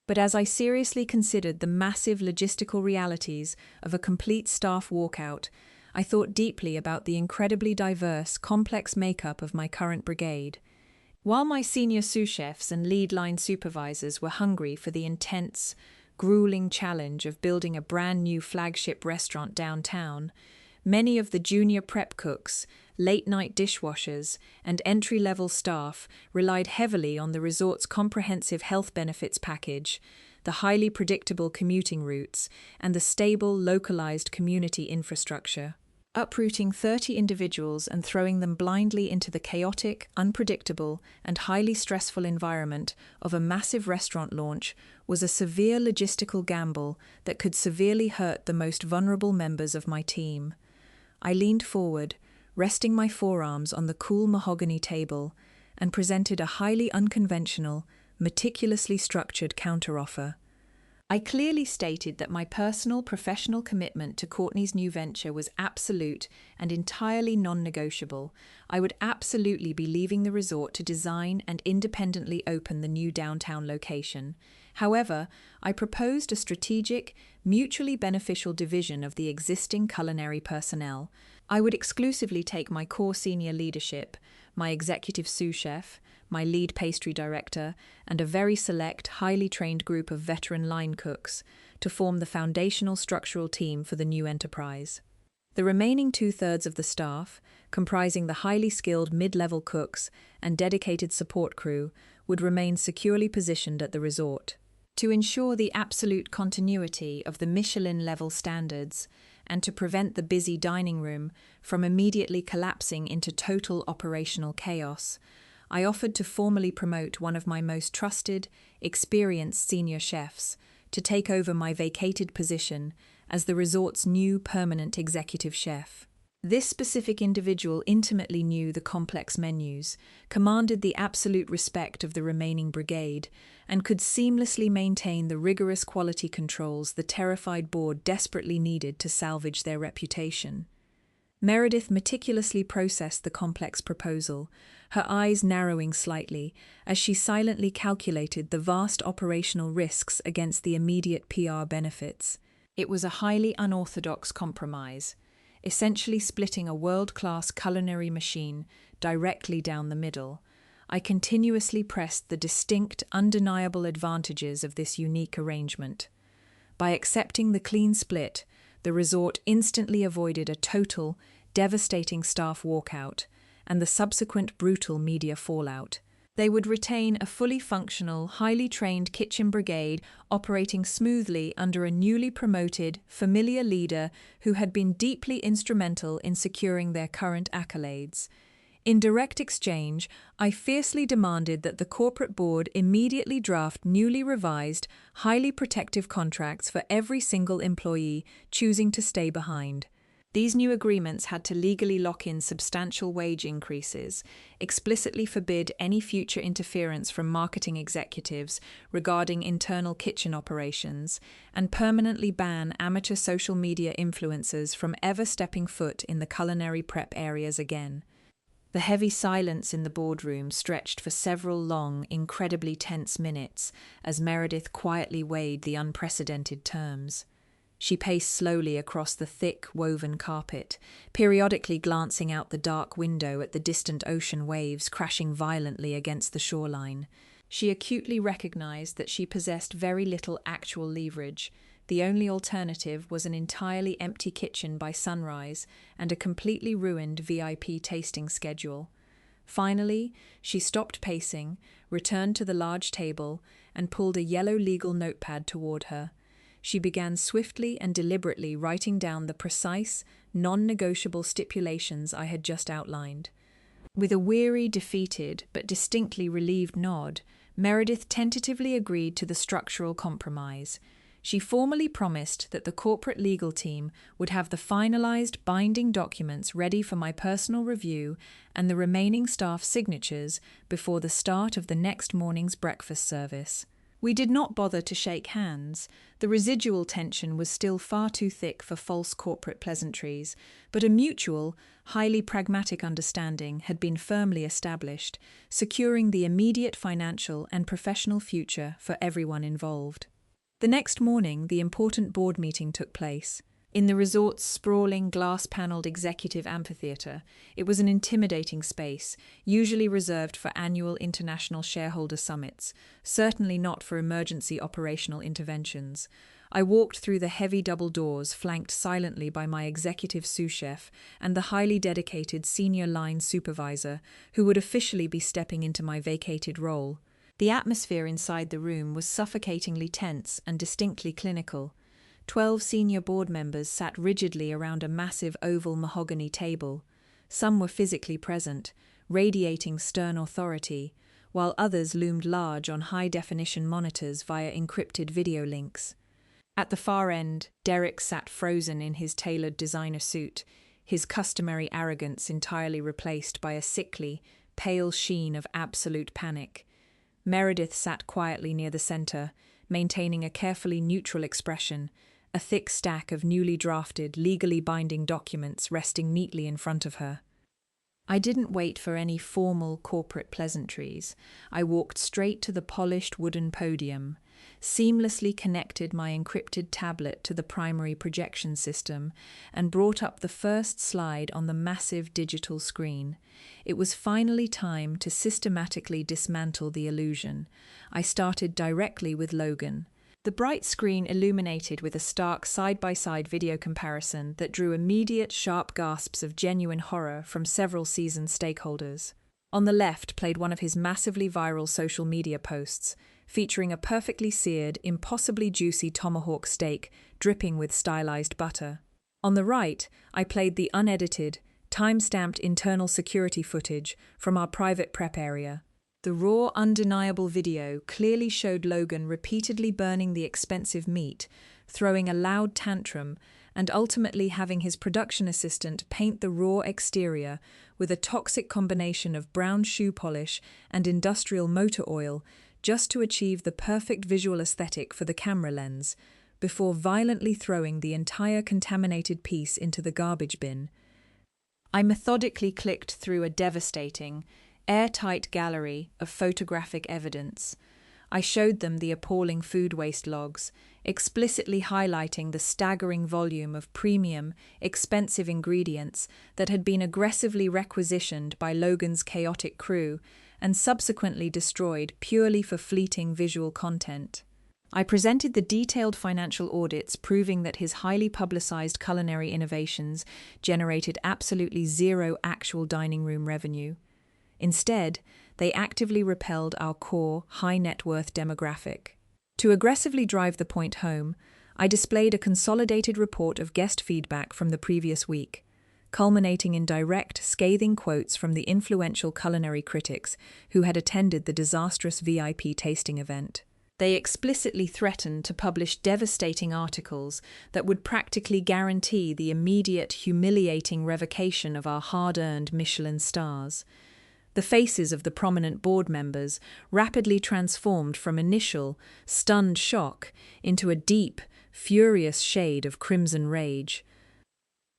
But as I seriously considered the massive logistical realities of a complete staff walkout, I thought deeply about the incredibly diverse, complex makeup of my current brigade. While my senior sous chefs and lead line supervisors were hungry for the intense, grueling challenge of building a brand new flagship restaurant downtown, many of the junior prep cooks, late-night dishwashers, and entry-level staff relied heavily on the resort's comprehensive health benefits package, the highly predictable commuting routes, and the stable, localized community infrastructure. Uprooting 30 individuals and throwing them blindly into the chaotic, unpredictable, and highly stressful environment of a massive restaurant launch was a severe logistical gamble that could severely hurt the most vulnerable members of my team. I leaned forward, resting my forearms on the cool mahogany table, and presented a highly unconventional, meticulously structured counteroffer. I clearly stated that my personal professional commitment to Courtney's new venture was absolute and entirely non-negotiable. I would absolutely be leaving the resort to design and independently open the new downtown location. However, I proposed a strategic, mutually beneficial division of the existing culinary personnel. I would exclusively take my core senior leadership, my executive sous chef, my lead pastry director, and a very select, highly trained group of veteran line cooks to form the foundational structural team for the new enterprise. The remaining 2/3 of the staff, comprising the highly skilled mid-level cooks and dedicated support crew, would remain securely positioned at the resort. To ensure the absolute continuity of the Michelin-level standards and to prevent the busy dining room from immediately collapsing into total operational chaos, I offered to formally promote one of my most trusted, experienced senior chefs to take over my vacated position as the resort's new permanent executive chef. This specific individual intimately knew the complex menus, commanded the absolute respect of the remaining brigade, and could seamlessly maintain the rigorous quality controls the terrified board desperately needed to salvage their reputation. Meredith meticulously processed the complex proposal, her eyes narrowing slightly as she silently calculated the vast operational risks against the immediate PR benefits. It was a highly unorthodox compromise, essentially splitting a world-class culinary machine directly down the middle. I continuously pressed the distinct, undeniable advantages of this unique arrangement. By accepting the clean split, the resort instantly avoided a total, devastating staff walkout and the subsequent brutal media fallout. They would retain a fully functional, highly trained kitchen brigade operating smoothly under a newly promoted, familiar leader who had been deeply instrumental in securing their current accolades. In direct exchange, I fiercely demanded that the corporate board immediately draft newly revised, highly protective contracts for every single employee choosing to stay behind. These new agreements had to legally lock in substantial wage increases, explicitly forbid any future interference from marketing executives regarding internal kitchen operations, and permanently ban amateur social media influencers from ever stepping foot in the culinary prep areas again. The heavy silence in the boardroom stretched for several long, incredibly tense minutes as Meredith quietly weighed the unprecedented terms. She paced slowly across the thick, woven carpet, periodically glancing out the dark window at the distant ocean waves crashing violently against the shoreline. She acutely recognized that she possessed very little actual leverage. The only alternative was an entirely empty kitchen by sunrise and a completely ruined VIP tasting schedule. Finally, she stopped pacing, returned to the large table, and pulled a yellow legal notepad toward her. She began swiftly and deliberately writing down the precise, non-negotiable stipulations I had just outlined. With a weary, defeated, but distinctly relieved nod, Meredith tentatively agreed to the structural compromise. She formally promised that the corporate legal team would have the finalized binding documents ready for my personal review and the remaining staff signatures before the start of the next morning's breakfast service. We did not bother to shake hands. The residual tension was still far too thick for false corporate pleasantries, but a mutual, highly pragmatic understanding had been firmly established, securing the immediate financial and professional future for everyone involved. The next morning, the important board meeting took place. In the resort's sprawling, glass-panelled executive amphitheatre, it was an intimidating space, usually reserved for annual international shareholder summits, certainly not for emergency operational interventions. I walked through the heavy double doors, flanked silently by my executive sous chef and the highly dedicated senior line supervisor, who would officially be stepping into my vacated role. The atmosphere inside the room was suffocatingly tense and distinctly clinical. 12 senior board members sat rigidly around a massive oval mahogany table. Some were physically present, radiating stern authority, while others loomed large on high-definition monitors via encrypted video links. At the far end, Derek sat frozen in his tailored designer suit, his customary arrogance entirely replaced by a sickly, pale sheen of absolute panic. Meredith sat quietly near the center, maintaining a carefully neutral expression, a thick stack of newly drafted, legally binding documents resting neatly in front of her. I didn't wait for any formal corporate pleasantries. I walked straight to the polished wooden podium, seamlessly connected my encrypted tablet to the primary projection system, and brought up the first slide on the massive digital screen. It was finally time to systematically dismantle the illusion. I started directly with Logan. The bright screen illuminated with a stark side-by-side video comparison that drew immediate, sharp gasps of genuine horror from several seasoned stakeholders. On the left played one of his massively viral social media posts, featuring a perfectly seared, impossibly juicy tomahawk steak dripping with stylized butter. On the right, I played the unedited, time-stamped internal security footage from our private prep area. The raw, undeniable video clearly showed Logan repeatedly burning the expensive meat, throwing a loud tantrum, and ultimately having his production assistant paint the raw exterior with a toxic combination of brown shoe polish and industrial motor oil just to achieve the perfect visual aesthetic for the camera lens, before violently throwing the entire contaminated piece into the garbage bin. I methodically clicked through a devastating, airtight gallery of photographic evidence. I showed them the appalling food waste logs, explicitly highlighting the staggering volume of premium, expensive ingredients that had been aggressively requisitioned by Logan's chaotic crew and subsequently destroyed purely for fleeting visual content. I presented the detailed financial audits proving that his highly publicized culinary innovations generated absolutely zero actual dining room revenue. Instead, they actively repelled our core, high-net-worth demographic. To aggressively drive the point home, I displayed a consolidated report of guest feedback from the previous week, culminating in direct, scathing quotes from the influential culinary critics who had attended the disastrous VIP tasting event. They explicitly threatened to publish devastating articles that would practically guarantee the immediate, humiliating revocation of our hard-earned Michelin stars. The faces of the prominent board members rapidly transformed from initial, stunned shock into a deep, furious shade of crimson rage.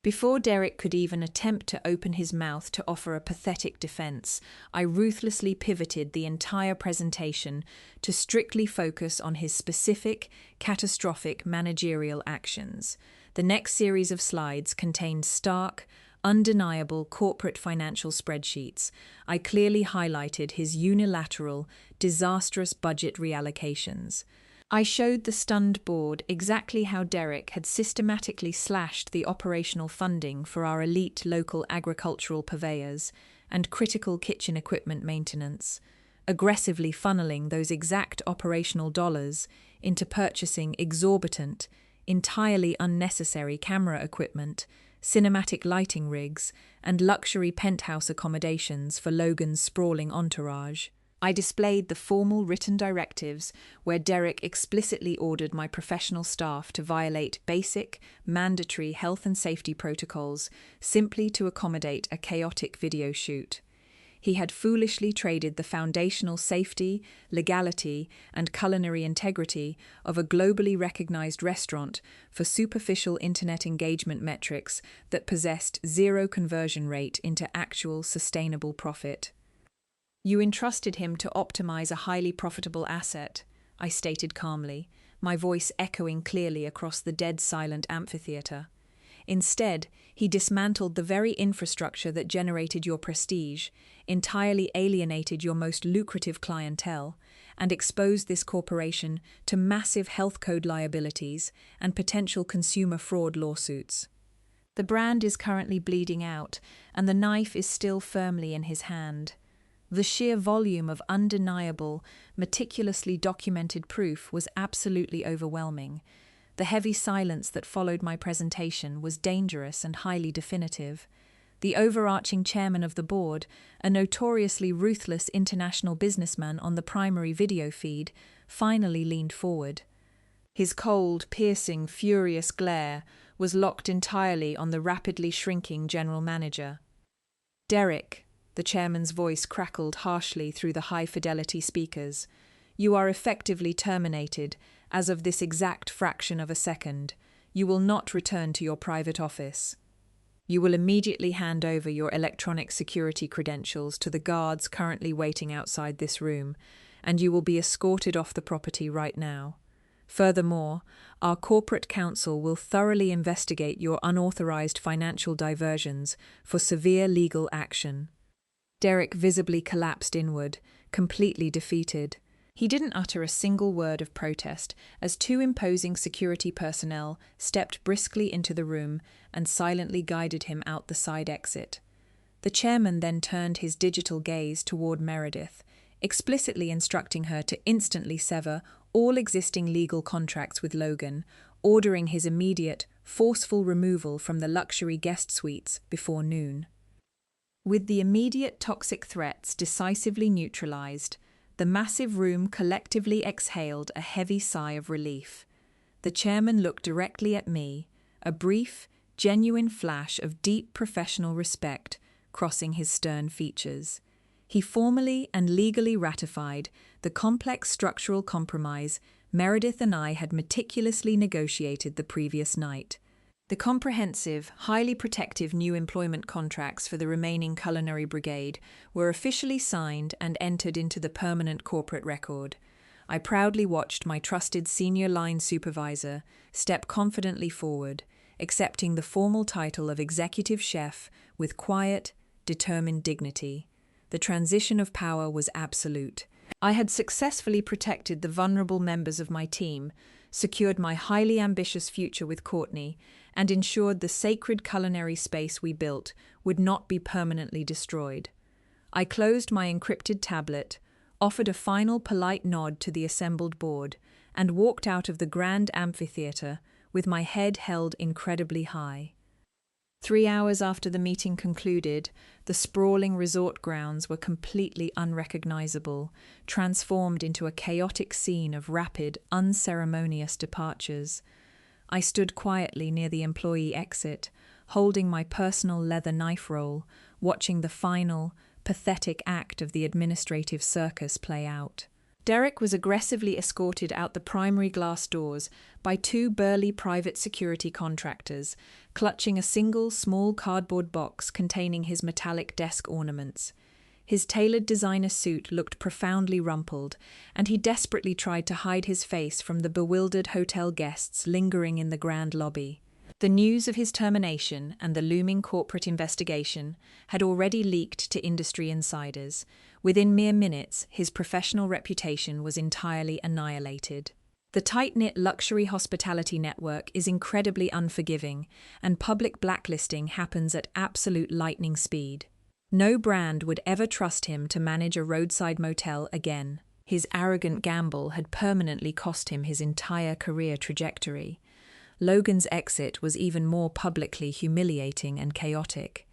Before Derek could even attempt to open his mouth to offer a pathetic defense, I ruthlessly pivoted the entire presentation to strictly focus on his specific, catastrophic managerial actions. The next series of slides contained stark, undeniable corporate financial spreadsheets. I clearly highlighted his unilateral, disastrous budget reallocations. I showed the stunned board exactly how Derek had systematically slashed the operational funding for our elite local agricultural purveyors and critical kitchen equipment maintenance, aggressively funneling those exact operational dollars into purchasing exorbitant, entirely unnecessary camera equipment, cinematic lighting rigs, and luxury penthouse accommodations for Logan's sprawling entourage. I displayed the formal written directives where Derek explicitly ordered my professional staff to violate basic, mandatory health and safety protocols simply to accommodate a chaotic video shoot. He had foolishly traded the foundational safety, legality, and culinary integrity of a globally recognized restaurant for superficial internet engagement metrics that possessed zero conversion rate into actual sustainable profit. "You entrusted him to optimize a highly profitable asset," I stated calmly, my voice echoing clearly across the dead-silent amphitheater. "Instead, he dismantled the very infrastructure that generated your prestige, entirely alienated your most lucrative clientele, and exposed this corporation to massive health code liabilities and potential consumer fraud lawsuits. The brand is currently bleeding out, and the knife is still firmly in his hand." The sheer volume of undeniable, meticulously documented proof was absolutely overwhelming. The heavy silence that followed my presentation was dangerous and highly definitive. The overarching chairman of the board, a notoriously ruthless international businessman on the primary video feed, finally leaned forward. His cold, piercing, furious glare was locked entirely on the rapidly shrinking general manager. "Derek," the chairman's voice crackled harshly through the high-fidelity speakers, "you are effectively terminated, as of this exact fraction of a second. You will not return to your private office. You will immediately hand over your electronic security credentials to the guards currently waiting outside this room, and you will be escorted off the property right now. Furthermore, our corporate counsel will thoroughly investigate your unauthorized financial diversions for severe legal action." Derek visibly collapsed inward, completely defeated. He didn't utter a single word of protest as two imposing security personnel stepped briskly into the room and silently guided him out the side exit. The chairman then turned his digital gaze toward Meredith, explicitly instructing her to instantly sever all existing legal contracts with Logan, ordering his immediate, forceful removal from the luxury guest suites before noon. With the immediate toxic threats decisively neutralized, the massive room collectively exhaled a heavy sigh of relief. The chairman looked directly at me, a brief, genuine flash of deep professional respect crossing his stern features. He formally and legally ratified the complex structural compromise Meredith and I had meticulously negotiated the previous night. The comprehensive, highly protective new employment contracts for the remaining culinary brigade were officially signed and entered into the permanent corporate record. I proudly watched my trusted senior line supervisor step confidently forward, accepting the formal title of executive chef with quiet, determined dignity. The transition of power was absolute. I had successfully protected the vulnerable members of my team, secured my highly ambitious future with Courtney, and ensured the sacred culinary space we built would not be permanently destroyed. I closed my encrypted tablet, offered a final polite nod to the assembled board, and walked out of the grand amphitheatre with my head held incredibly high. 3 hours after the meeting concluded, the sprawling resort grounds were completely unrecognizable, transformed into a chaotic scene of rapid, unceremonious departures. I stood quietly near the employee exit, holding my personal leather knife roll, watching the final, pathetic act of the administrative circus play out. Derek was aggressively escorted out the primary glass doors by 2 burly private security contractors, clutching a single small cardboard box containing his metallic desk ornaments. His tailored designer suit looked profoundly rumpled, and he desperately tried to hide his face from the bewildered hotel guests lingering in the grand lobby. The news of his termination and the looming corporate investigation had already leaked to industry insiders. Within mere minutes, his professional reputation was entirely annihilated. The tight-knit luxury hospitality network is incredibly unforgiving, and public blacklisting happens at absolute lightning speed. No brand would ever trust him to manage a roadside motel again. His arrogant gamble had permanently cost him his entire career trajectory. Logan's exit was even more publicly humiliating and chaotic.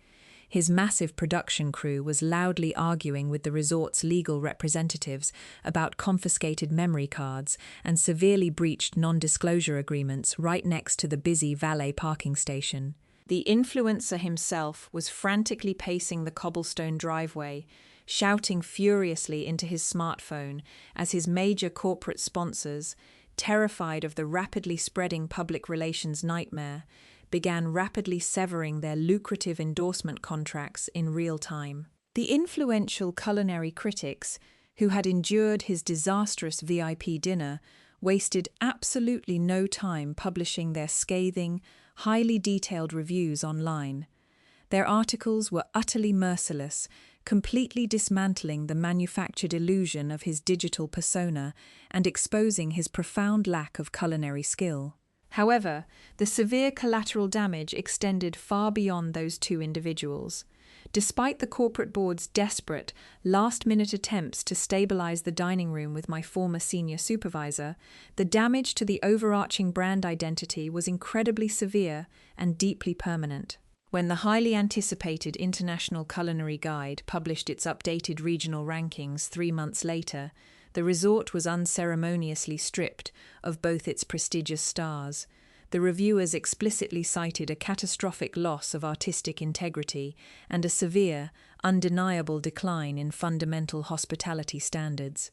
His massive production crew was loudly arguing with the resort's legal representatives about confiscated memory cards and severely breached non-disclosure agreements right next to the busy valet parking station. The influencer himself was frantically pacing the cobblestone driveway, shouting furiously into his smartphone as his major corporate sponsors, terrified of the rapidly spreading public relations nightmare, began rapidly severing their lucrative endorsement contracts in real time. The influential culinary critics, who had endured his disastrous VIP dinner, wasted absolutely no time publishing their scathing, highly detailed reviews online. Their articles were utterly merciless, completely dismantling the manufactured illusion of his digital persona and exposing his profound lack of culinary skill. However, the severe collateral damage extended far beyond those 2 individuals. Despite the corporate board's desperate, last-minute attempts to stabilize the dining room with my former senior supervisor, the damage to the overarching brand identity was incredibly severe and deeply permanent. When the highly anticipated International Culinary Guide published its updated regional rankings 3 months later, the resort was unceremoniously stripped of both its prestigious stars. The reviewers explicitly cited a catastrophic loss of artistic integrity and a severe, undeniable decline in fundamental hospitality standards.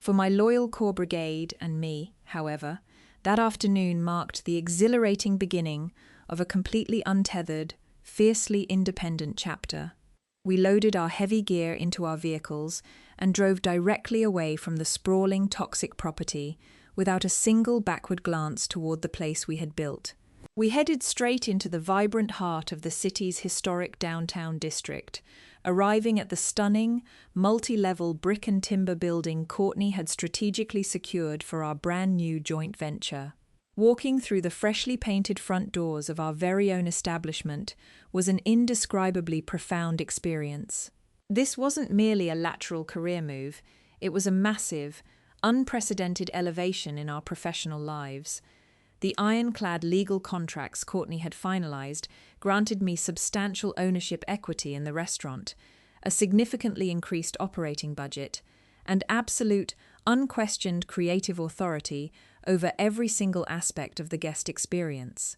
For my loyal core brigade and me, however, that afternoon marked the exhilarating beginning of a completely untethered, fiercely independent chapter. We loaded our heavy gear into our vehicles and drove directly away from the sprawling, toxic property without a single backward glance toward the place we had built. We headed straight into the vibrant heart of the city's historic downtown district, arriving at the stunning, multi-level brick and timber building Courtney had strategically secured for our brand new joint venture. Walking through the freshly painted front doors of our very own establishment was an indescribably profound experience. This wasn't merely a lateral career move, it was a massive, unprecedented elevation in our professional lives. The ironclad legal contracts Courtney had finalized granted me substantial ownership equity in the restaurant, a significantly increased operating budget, and absolute, unquestioned creative authority over every single aspect of the guest experience.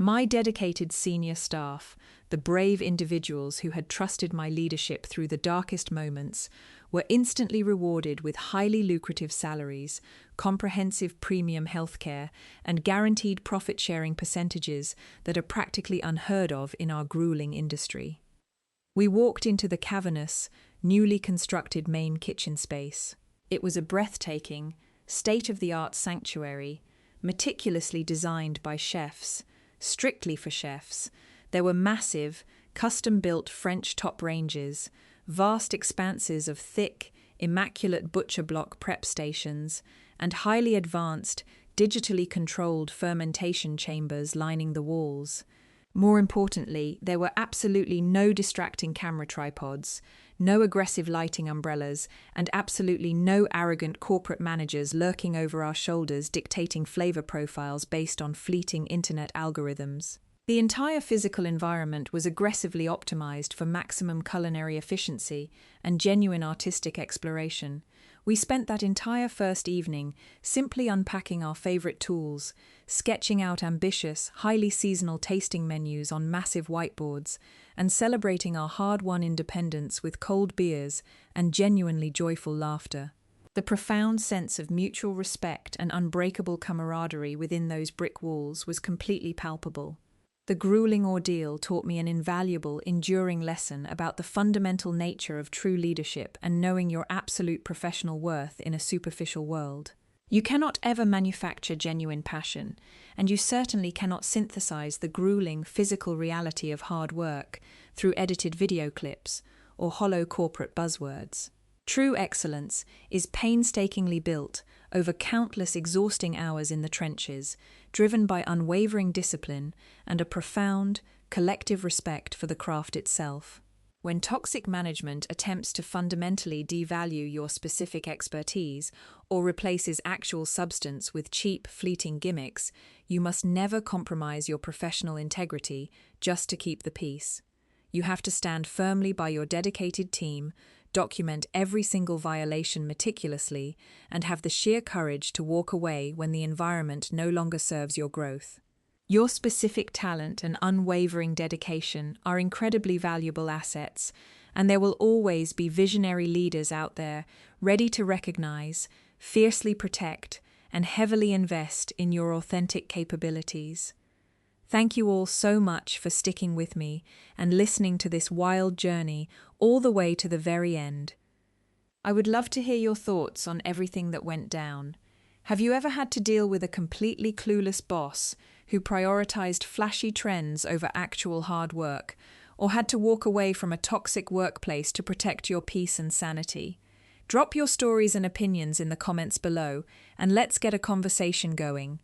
My dedicated senior staff, the brave individuals who had trusted my leadership through the darkest moments, were instantly rewarded with highly lucrative salaries, comprehensive premium healthcare, and guaranteed profit-sharing percentages that are practically unheard of in our grueling industry. We walked into the cavernous, newly constructed main kitchen space. It was a breathtaking, state-of-the-art sanctuary, meticulously designed by chefs, strictly for chefs. There were massive, custom-built French top ranges, vast expanses of thick, immaculate butcher block prep stations, and highly advanced, digitally controlled fermentation chambers lining the walls. More importantly, there were absolutely no distracting camera tripods, no aggressive lighting umbrellas, and absolutely no arrogant corporate managers lurking over our shoulders dictating flavor profiles based on fleeting internet algorithms. The entire physical environment was aggressively optimized for maximum culinary efficiency and genuine artistic exploration. We spent that entire first evening simply unpacking our favorite tools, sketching out ambitious, highly seasonal tasting menus on massive whiteboards, and celebrating our hard-won independence with cold beers and genuinely joyful laughter. The profound sense of mutual respect and unbreakable camaraderie within those brick walls was completely palpable. The grueling ordeal taught me an invaluable, enduring lesson about the fundamental nature of true leadership and knowing your absolute professional worth in a superficial world. You cannot ever manufacture genuine passion, and you certainly cannot synthesize the grueling physical reality of hard work through edited video clips or hollow corporate buzzwords. True excellence is painstakingly built over countless exhausting hours in the trenches, driven by unwavering discipline and a profound, collective respect for the craft itself. When toxic management attempts to fundamentally devalue your specific expertise or replaces actual substance with cheap, fleeting gimmicks, you must never compromise your professional integrity just to keep the peace. You have to stand firmly by your dedicated team, document every single violation meticulously, and have the sheer courage to walk away when the environment no longer serves your growth. Your specific talent and unwavering dedication are incredibly valuable assets, and there will always be visionary leaders out there ready to recognize, fiercely protect, and heavily invest in your authentic capabilities. Thank you all so much for sticking with me and listening to this wild journey all the way to the very end. I would love to hear your thoughts on everything that went down. Have you ever had to deal with a completely clueless boss who prioritized flashy trends over actual hard work, or had to walk away from a toxic workplace to protect your peace and sanity? Drop your stories and opinions in the comments below, and let's get a conversation going.